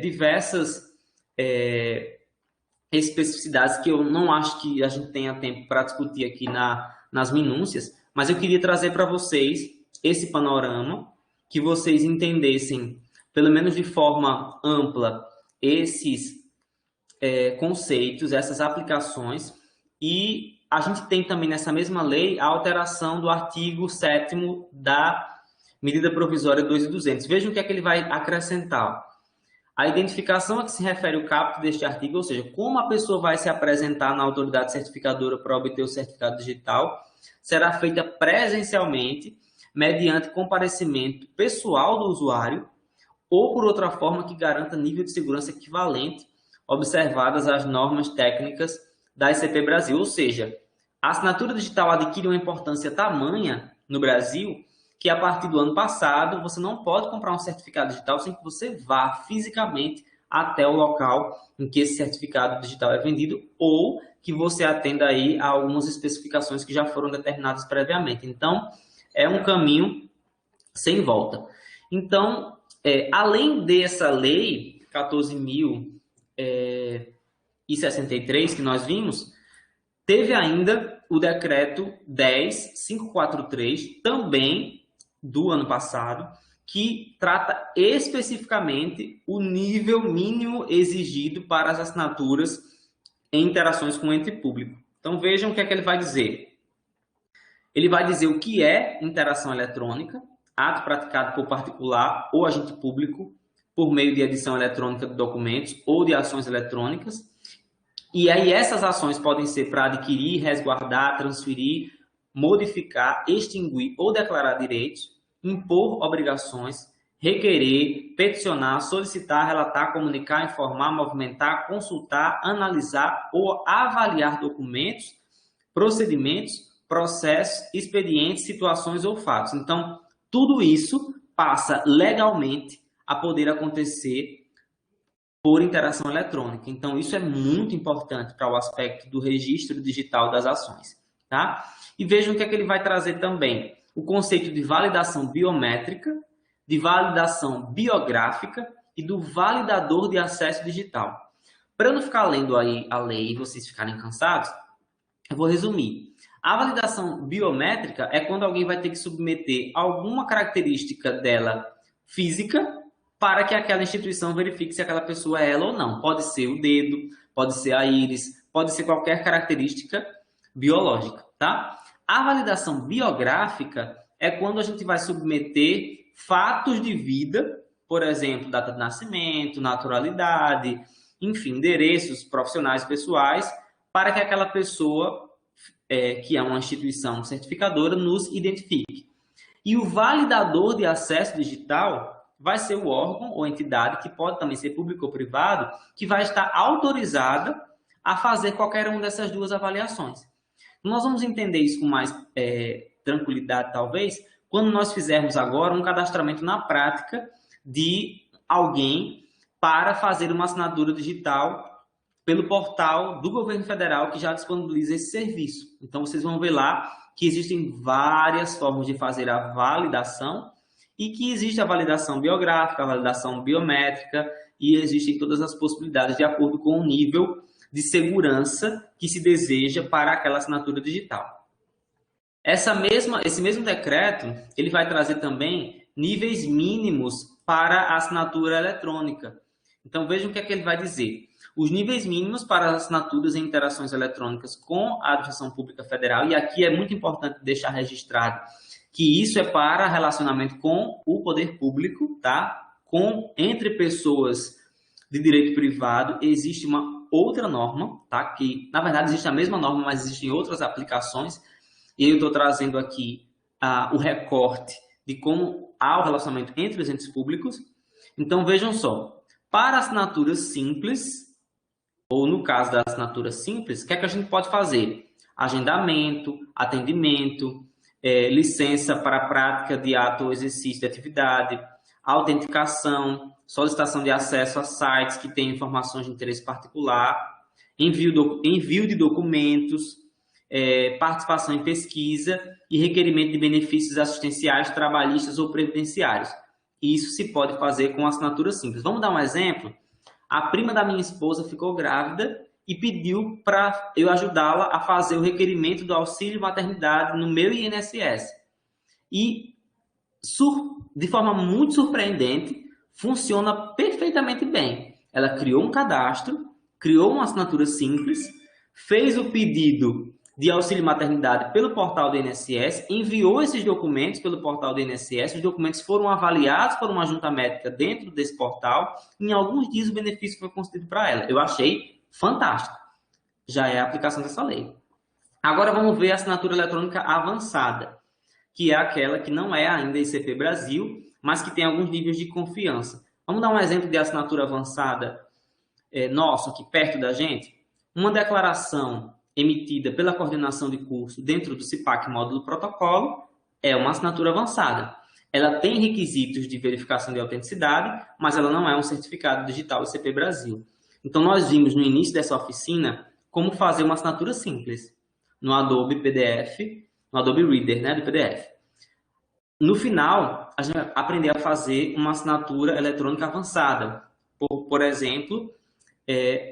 diversas especificidades que eu não acho que a gente tenha tempo para discutir aqui nas minúcias, mas eu queria trazer para vocês esse panorama, que vocês entendessem, pelo menos de forma ampla, esses conceitos, essas aplicações. E a gente tem também nessa mesma lei a alteração do artigo 7º da medida provisória 2.200. Vejam o que é que ele vai acrescentar. A identificação a que se refere o caput deste artigo, ou seja, como a pessoa vai se apresentar na autoridade certificadora para obter o certificado digital, será feita presencialmente, mediante comparecimento pessoal do usuário ou por outra forma que garanta nível de segurança equivalente, observadas as normas técnicas da ICP Brasil. Ou seja, a assinatura digital adquire uma importância tamanha no Brasil que a partir do ano passado você não pode comprar um certificado digital sem que você vá fisicamente até o local em que esse certificado digital é vendido ou que você atenda aí a algumas especificações que já foram determinadas previamente. Então, é um caminho sem volta. Então, além dessa lei 14.063 que nós vimos, teve ainda o decreto 10.543, também do ano passado, que trata especificamente o nível mínimo exigido para as assinaturas em interações com o ente público. Então, vejam o que é que ele vai dizer. Ele vai dizer o que é interação eletrônica, ato praticado por particular ou agente público por meio de edição eletrônica de documentos ou de ações eletrônicas. E aí essas ações podem ser para adquirir, resguardar, transferir, modificar, extinguir ou declarar direitos, impor obrigações, requerer, peticionar, solicitar, relatar, comunicar, informar, movimentar, consultar, analisar ou avaliar documentos, procedimentos, processos, expedientes, situações ou fatos. Então, tudo isso passa legalmente a poder acontecer por interação eletrônica. Então, isso é muito importante para o aspecto do registro digital das ações, tá? E vejam o que é que ele vai trazer também. O conceito de validação biométrica, de validação biográfica e do validador de acesso digital. Para eu não ficar lendo aí a lei e vocês ficarem cansados, eu vou resumir. A validação biométrica é quando alguém vai ter que submeter alguma característica dela física para que aquela instituição verifique se aquela pessoa é ela ou não. Pode ser o dedo, pode ser a íris, pode ser qualquer característica biológica, tá? A validação biográfica é quando a gente vai submeter fatos de vida, por exemplo, data de nascimento, naturalidade, enfim, endereços profissionais pessoais, para que aquela pessoa que é uma instituição certificadora, nos identifique. E o validador de acesso digital vai ser o órgão ou entidade, que pode também ser público ou privado, que vai estar autorizada a fazer qualquer uma dessas duas avaliações. Nós vamos entender isso com mais tranquilidade, talvez, quando nós fizermos agora um cadastramento na prática de alguém para fazer uma assinatura digital pelo portal do governo federal que já disponibiliza esse serviço. Então, vocês vão ver lá que existem várias formas de fazer a validação e que existe a validação biográfica, a validação biométrica e existem todas as possibilidades de acordo com o nível de segurança que se deseja para aquela assinatura digital. Esse mesmo decreto, ele vai trazer também níveis mínimos para a assinatura eletrônica, Então, vejam o que é que ele vai dizer. Os níveis mínimos para assinaturas e interações eletrônicas com a administração pública federal, e aqui é muito importante deixar registrado que isso é para relacionamento com o poder público, tá? Entre pessoas de direito privado, existe uma outra norma, tá? Que, na verdade, existe a mesma norma, mas existem outras aplicações, e eu estou trazendo aqui o recorte de como há o relacionamento entre os entes públicos. Então, vejam só, para assinaturas simples, ou no caso da assinatura simples, o que é que a gente pode fazer? Agendamento, atendimento, licença para a prática de ato ou exercício de atividade, autenticação, solicitação de acesso a sites que têm informações de interesse particular, envio de documentos, participação em pesquisa e requerimento de benefícios assistenciais, trabalhistas ou previdenciários. Isso se pode fazer com assinatura simples. Vamos dar um exemplo? A prima da minha esposa ficou grávida e pediu para eu ajudá-la a fazer o requerimento do auxílio maternidade no meu INSS. E, de forma muito surpreendente, funciona perfeitamente bem. Ela criou um cadastro, criou uma assinatura simples, fez o pedido de auxílio maternidade pelo portal do INSS, enviou esses documentos pelo portal do INSS, os documentos foram avaliados por uma junta médica dentro desse portal, e em alguns dias o benefício foi concedido para ela. Eu achei fantástico. Já é a aplicação dessa lei. Agora vamos ver a assinatura eletrônica avançada, que é aquela que não é ainda ICP Brasil, mas que tem alguns níveis de confiança. Vamos dar um exemplo de assinatura avançada nosso, aqui perto da gente? Uma declaração emitida pela coordenação de curso dentro do CIPAC módulo protocolo é uma assinatura avançada. Ela tem requisitos de verificação de autenticidade, mas ela não é um certificado digital ICP Brasil. Então, nós vimos no início dessa oficina como fazer uma assinatura simples no Adobe PDF, no Adobe Reader, né, do PDF. No final, a gente vai aprender a fazer uma assinatura eletrônica avançada. Por exemplo,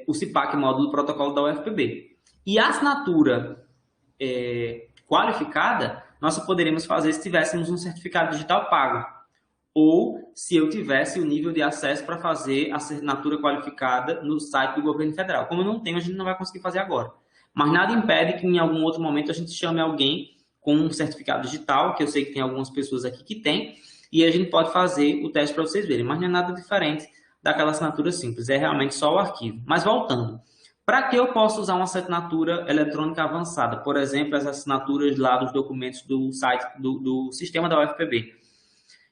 o CIPAC módulo protocolo da UFPB. E a assinatura qualificada, nós só poderíamos fazer se tivéssemos um certificado digital pago. Ou se eu tivesse o nível de acesso para fazer a assinatura qualificada no site do governo federal. Como eu não tenho, a gente não vai conseguir fazer agora. Mas nada impede que em algum outro momento a gente chame alguém com um certificado digital, que eu sei que tem algumas pessoas aqui que tem, e a gente pode fazer o teste para vocês verem. Mas não é nada diferente daquela assinatura simples, é realmente só o arquivo. Mas voltando. Para que eu possa usar uma assinatura eletrônica avançada? Por exemplo, as assinaturas lá dos documentos do site do sistema da UFPB.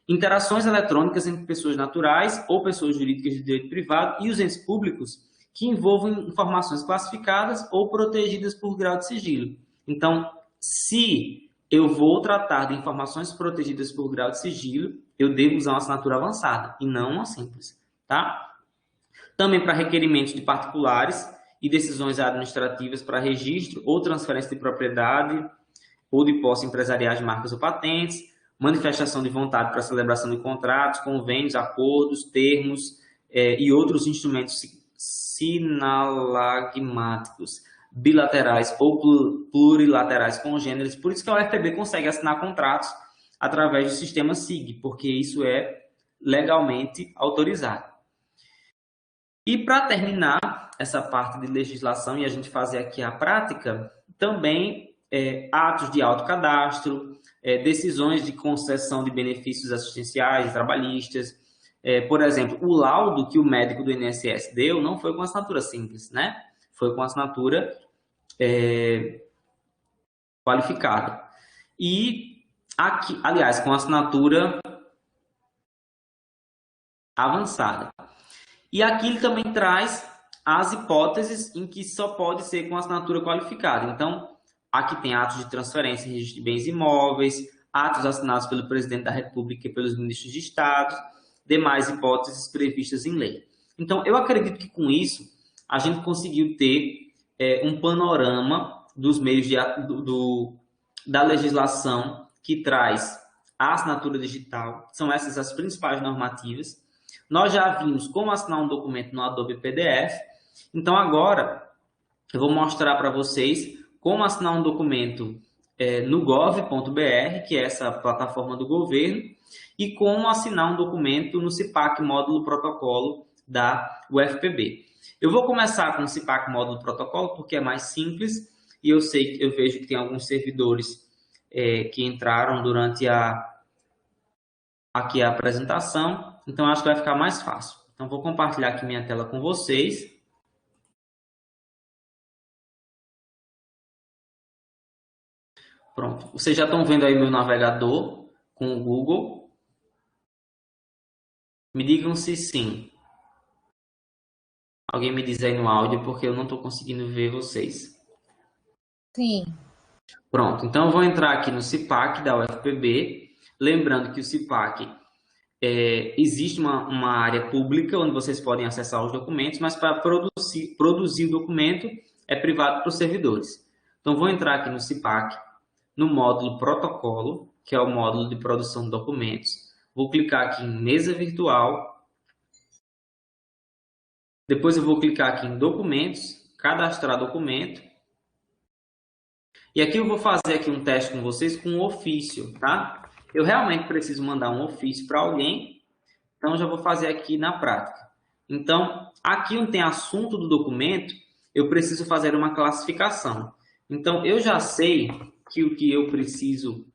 Interações eletrônicas entre pessoas naturais ou pessoas jurídicas de direito privado e os entes públicos que envolvem informações classificadas ou protegidas por grau de sigilo. Então, se eu vou tratar de informações protegidas por grau de sigilo, eu devo usar uma assinatura avançada e não uma simples, tá? Também para requerimentos de particulares e decisões administrativas para registro ou transferência de propriedade ou de posse empresariais de marcas ou patentes, manifestação de vontade para celebração de contratos, convênios, acordos, termos e outros instrumentos sinalagmáticos, bilaterais ou plurilaterais congêneres. Por isso que a UFPB consegue assinar contratos através do sistema SIG, porque isso é legalmente autorizado. E para terminar essa parte de legislação e a gente fazer aqui a prática, também atos de autocadastro, decisões de concessão de benefícios assistenciais, trabalhistas. Por exemplo, o laudo que o médico do INSS deu não foi com assinatura simples, né? Foi com assinatura qualificada. E aqui, aliás, com assinatura avançada. E aqui ele também traz as hipóteses em que só pode ser com assinatura qualificada. Então, aqui tem atos de transferência e registro de bens imóveis, atos assinados pelo presidente da República e pelos ministros de Estado, demais hipóteses previstas em lei. Então, eu acredito que com isso a gente conseguiu ter um panorama dos meios da legislação que traz a assinatura digital. São essas as principais normativas. Nós já vimos como assinar um documento no Adobe PDF. Então, agora, eu vou mostrar para vocês como assinar um documento no gov.br, que é essa plataforma do governo, e como assinar um documento no CIPAC módulo protocolo da UFPB. Eu vou começar com o CIPAC módulo protocolo, porque é mais simples, e eu vejo que tem alguns servidores que entraram durante aqui a apresentação, então acho que vai ficar mais fácil. Então, vou compartilhar aqui minha tela com vocês. Pronto, vocês já estão vendo aí meu navegador com o Google. Me digam se sim. Alguém me diz aí no áudio, porque eu não estou conseguindo ver vocês. Sim. Pronto, então eu vou entrar aqui no CIPAC da UFPB. Lembrando que o CIPAC existe uma área pública onde vocês podem acessar os documentos, mas para produzir o documento é privado para os servidores. Então, vou entrar aqui no CIPAC, no módulo protocolo, que é o módulo de produção de documentos. Vou clicar aqui em mesa virtual. Depois eu vou clicar aqui em documentos, cadastrar documento. E aqui eu vou fazer aqui um teste com vocês com um ofício, tá? Eu realmente preciso mandar um ofício para alguém, então já vou fazer aqui na prática. Então, aqui onde tem assunto do documento, eu preciso fazer uma classificação. Então, eu já sei que o que eu preciso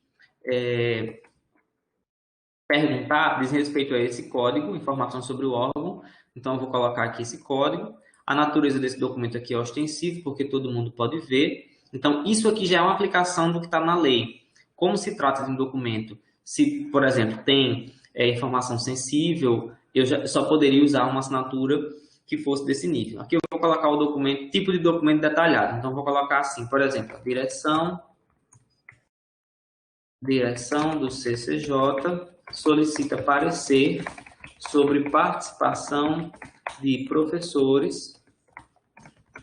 perguntar diz respeito a esse código, informação sobre o órgão. Então, eu vou colocar aqui esse código. A natureza desse documento aqui é ostensivo, porque todo mundo pode ver. Então, isso aqui já é uma aplicação do que está na lei. Como se trata de um documento, se, por exemplo, tem informação sensível, eu só poderia usar uma assinatura que fosse desse nível. Aqui eu vou colocar o documento, tipo de documento detalhado. Então, eu vou colocar assim, por exemplo, direção do CCJ solicita parecer sobre participação de professores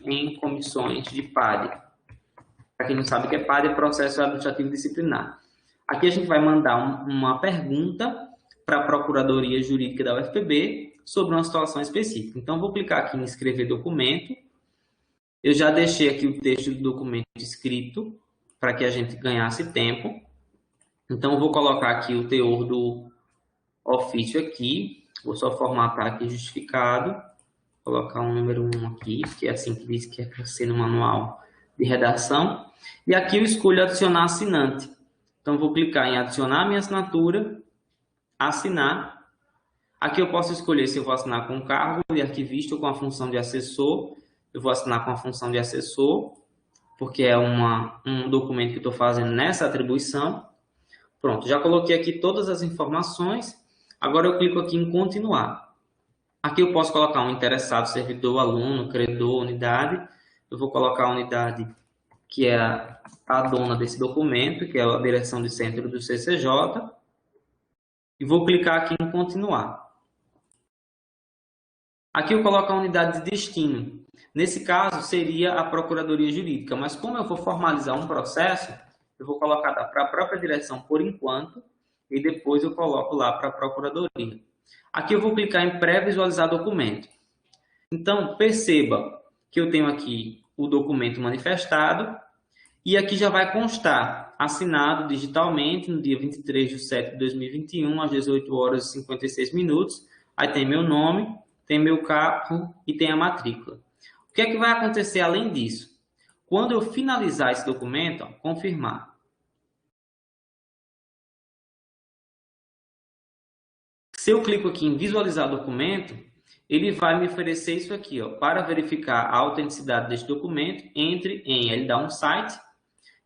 em comissões de PAD. Para quem não sabe o que é PAD, é processo administrativo disciplinar. Aqui a gente vai mandar uma pergunta para a Procuradoria Jurídica da UFPB sobre uma situação específica. Então, vou clicar aqui em escrever documento. Eu já deixei aqui o texto do documento escrito para que a gente ganhasse tempo. Então, vou colocar aqui o teor do ofício aqui. Vou só formatar aqui justificado. Vou colocar um número 1 aqui, que é assim que diz que é para ser no manual de redação. E aqui eu escolho adicionar assinante. Então, vou clicar em adicionar minha assinatura, assinar. Aqui eu posso escolher se eu vou assinar com o cargo de arquivista ou com a função de assessor. Eu vou assinar com a função de assessor, porque é um documento que eu estou fazendo nessa atribuição. Pronto, já coloquei aqui todas as informações. Agora eu clico aqui em continuar. Aqui eu posso colocar um interessado, servidor, aluno, credor, unidade. Eu vou colocar a unidade que é a dona desse documento, que é a direção de centro do CCJ. E vou clicar aqui em continuar. Aqui eu coloco a unidade de destino. Nesse caso, seria a Procuradoria Jurídica. Mas como eu vou formalizar um processo, eu vou colocar para a própria direção por enquanto, e depois eu coloco lá para a Procuradoria. Aqui eu vou clicar em pré-visualizar documento. Então, perceba que eu tenho aqui o documento manifestado, e aqui já vai constar assinado digitalmente no dia 23/7/2021, às 18 horas e 56 minutos. Aí tem meu nome, tem meu carro e tem a matrícula. O que é que vai acontecer além disso? Quando eu finalizar esse documento, confirmar. Se eu clico aqui em visualizar documento, ele vai me oferecer isso aqui, ó, para verificar a autenticidade deste documento, ele dá um site,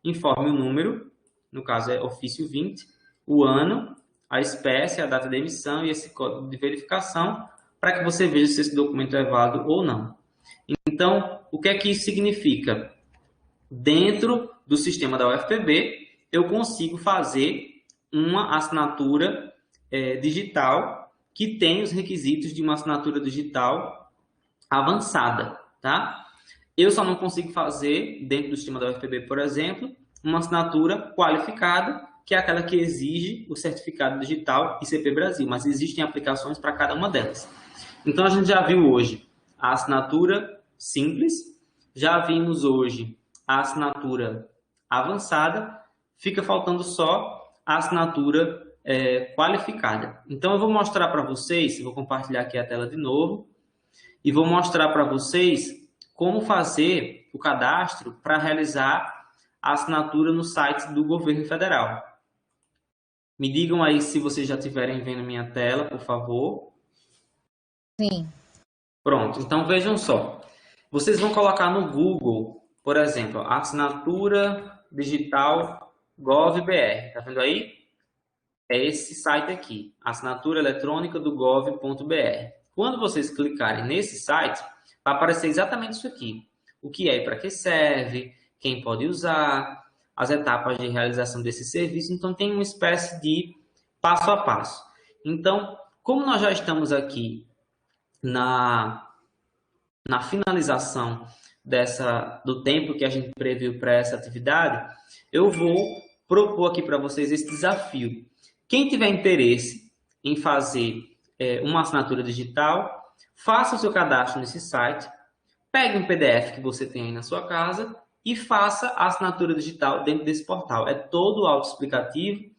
informe o número, no caso é ofício 20, o ano, a espécie, a data de emissão e esse código de verificação, para que você veja se esse documento é válido ou não. Então, o que é que isso significa? Dentro do sistema da UFPB, eu consigo fazer uma assinatura digital que tem os requisitos de uma assinatura digital avançada, tá? Eu só não consigo fazer, dentro do sistema da UFPB, por exemplo, uma assinatura qualificada, que é aquela que exige o certificado digital ICP Brasil, mas existem aplicações para cada uma delas. Então, a gente já viu hoje a assinatura simples, já vimos hoje a assinatura avançada, fica faltando só a assinatura qualificada. Então, eu vou mostrar para vocês, vou compartilhar aqui a tela de novo, e vou mostrar para vocês como fazer o cadastro para realizar a assinatura no site do governo federal. Me digam aí se vocês já estiverem vendo minha tela, por favor. Sim. Pronto, então vejam só. Vocês vão colocar no Google, por exemplo, assinatura digital gov.br. Tá vendo aí? É esse site aqui, assinatura eletrônica do gov.br. Quando vocês clicarem nesse site, vai aparecer exatamente isso aqui. O que é e para que serve, quem pode usar, as etapas de realização desse serviço. Então, tem uma espécie de passo a passo. Então, como nós já estamos aqui na finalização do tempo que a gente previu para essa atividade, eu vou propor aqui para vocês esse desafio. Quem tiver interesse em fazer uma assinatura digital, faça o seu cadastro nesse site, pegue um PDF que você tem aí na sua casa e faça a assinatura digital dentro desse portal. É todo autoexplicativo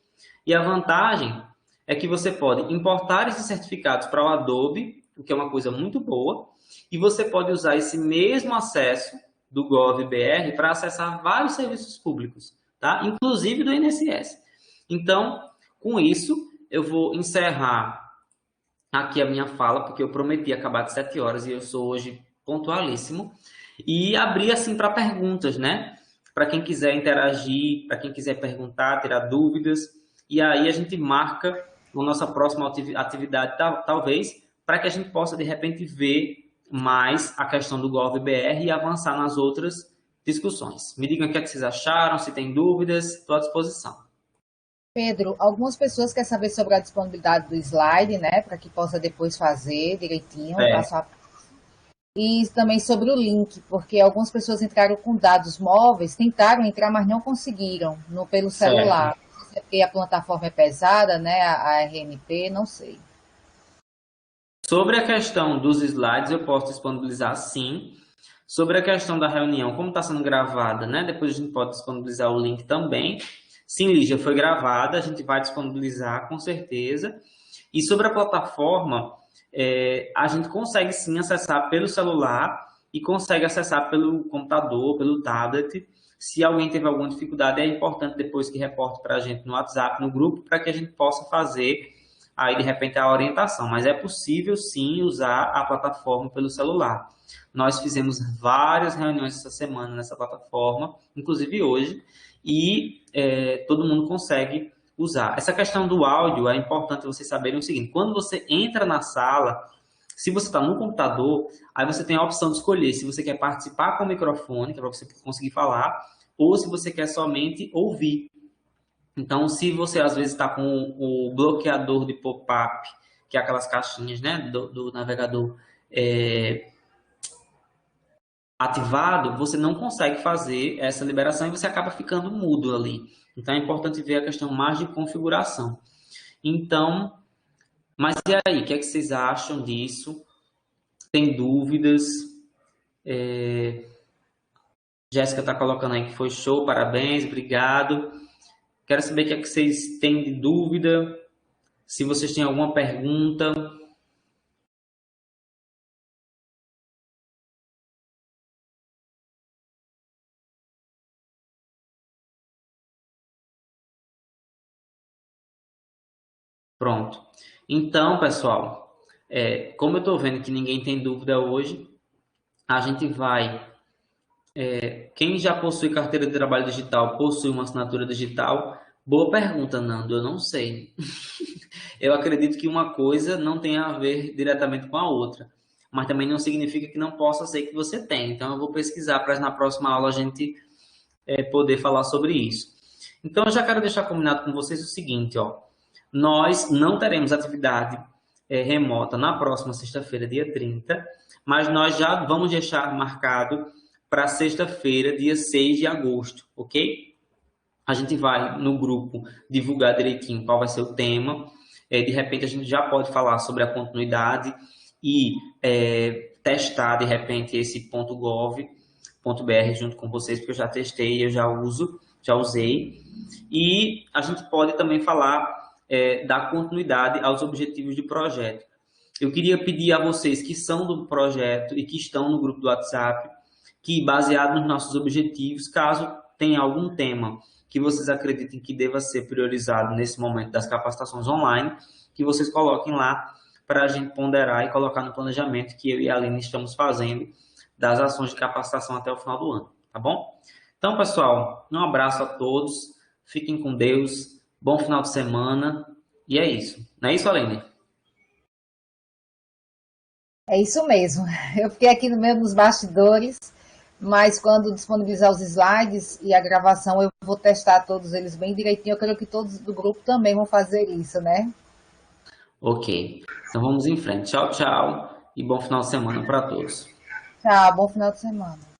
e a vantagem é que você pode importar esses certificados para o Adobe, o que é uma coisa muito boa, e você pode usar esse mesmo acesso do GovBR para acessar vários serviços públicos, tá? Inclusive do INSS. Então, com isso, eu vou encerrar aqui a minha fala, porque eu prometi acabar de 7 horas e eu sou hoje pontualíssimo. E abrir assim para perguntas, né? Para quem quiser interagir, para quem quiser perguntar, tirar dúvidas. E aí a gente marca a nossa próxima atividade, talvez, para que a gente possa, de repente, ver mais a questão do GovBR e avançar nas outras discussões. Me digam o que é que vocês acharam, se tem dúvidas, estou à disposição. Pedro, algumas pessoas querem saber sobre a disponibilidade do slide, né? Para que possa depois fazer direitinho, passo a passo. E também sobre o link, porque algumas pessoas entraram com dados móveis, tentaram entrar, mas não conseguiram pelo celular. Porque a plataforma é pesada, né? A RNP, não sei. Sobre a questão dos slides, eu posso disponibilizar sim. Sobre a questão da reunião, como está sendo gravada, né? Depois a gente pode disponibilizar o link também. Sim, Lígia, foi gravada, a gente vai disponibilizar com certeza. E sobre a plataforma, a gente consegue sim acessar pelo celular e consegue acessar pelo computador, pelo tablet. Se alguém teve alguma dificuldade, é importante depois que reporte para a gente no WhatsApp, no grupo, para que a gente possa fazer aí de repente a orientação. Mas é possível sim usar a plataforma pelo celular. Nós fizemos várias reuniões essa semana nessa plataforma, inclusive hoje, e todo mundo consegue usar. Essa questão do áudio é importante vocês saberem o seguinte: quando você entra na sala, se você está no computador, aí você tem a opção de escolher se você quer participar com o microfone, que é para você conseguir falar, ou se você quer somente ouvir. Então, se você às vezes está com o bloqueador de pop-up, que é aquelas caixinhas, né, do navegador, ativado, você não consegue fazer essa liberação e você acaba ficando mudo ali. Então, é importante ver a questão mais de configuração. Então, mas e aí? O que é que vocês acham disso? Tem dúvidas? Jéssica está colocando aí que foi show, parabéns, obrigado. Quero saber o que é que vocês têm de dúvida, se vocês têm alguma pergunta. Pronto. Então, pessoal, como eu estou vendo que ninguém tem dúvida hoje, a gente vai... quem já possui carteira de trabalho digital, possui uma assinatura digital? Boa pergunta, Nando, eu não sei. Eu acredito que uma coisa não tem a ver diretamente com a outra, mas também não significa que não possa ser que você tenha. Então, eu vou pesquisar para na próxima aula a gente poder falar sobre isso. Então, eu já quero deixar combinado com vocês o seguinte, ó. Nós não teremos atividade remota na próxima sexta-feira, dia 30, mas nós já vamos deixar marcado para sexta-feira, dia 6 de agosto, ok? A gente vai no grupo divulgar direitinho qual vai ser o tema. De repente, a gente já pode falar sobre a continuidade e testar, de repente, esse .gov.br junto com vocês, porque eu já testei, eu já usei. E a gente pode também falar da continuidade aos objetivos do projeto. eu queria pedir a vocês que são do projeto e que estão no grupo do WhatsApp, que baseado nos nossos objetivos, caso tenha algum tema que vocês acreditem que deva ser priorizado nesse momento das capacitações online, que vocês coloquem lá para a gente ponderar e colocar no planejamento que eu e a Aline estamos fazendo das ações de capacitação até o final do ano, tá bom? Então, pessoal, um abraço a todos, fiquem com Deus, bom final de semana, e é isso. Não é isso, Aline? É isso mesmo. Eu fiquei aqui no meio dos bastidores, mas quando disponibilizar os slides e a gravação, eu vou testar todos eles bem direitinho. Eu creio que todos do grupo também vão fazer isso, né? Ok. Então vamos em frente. Tchau, tchau e bom final de semana para todos. Tchau, bom final de semana.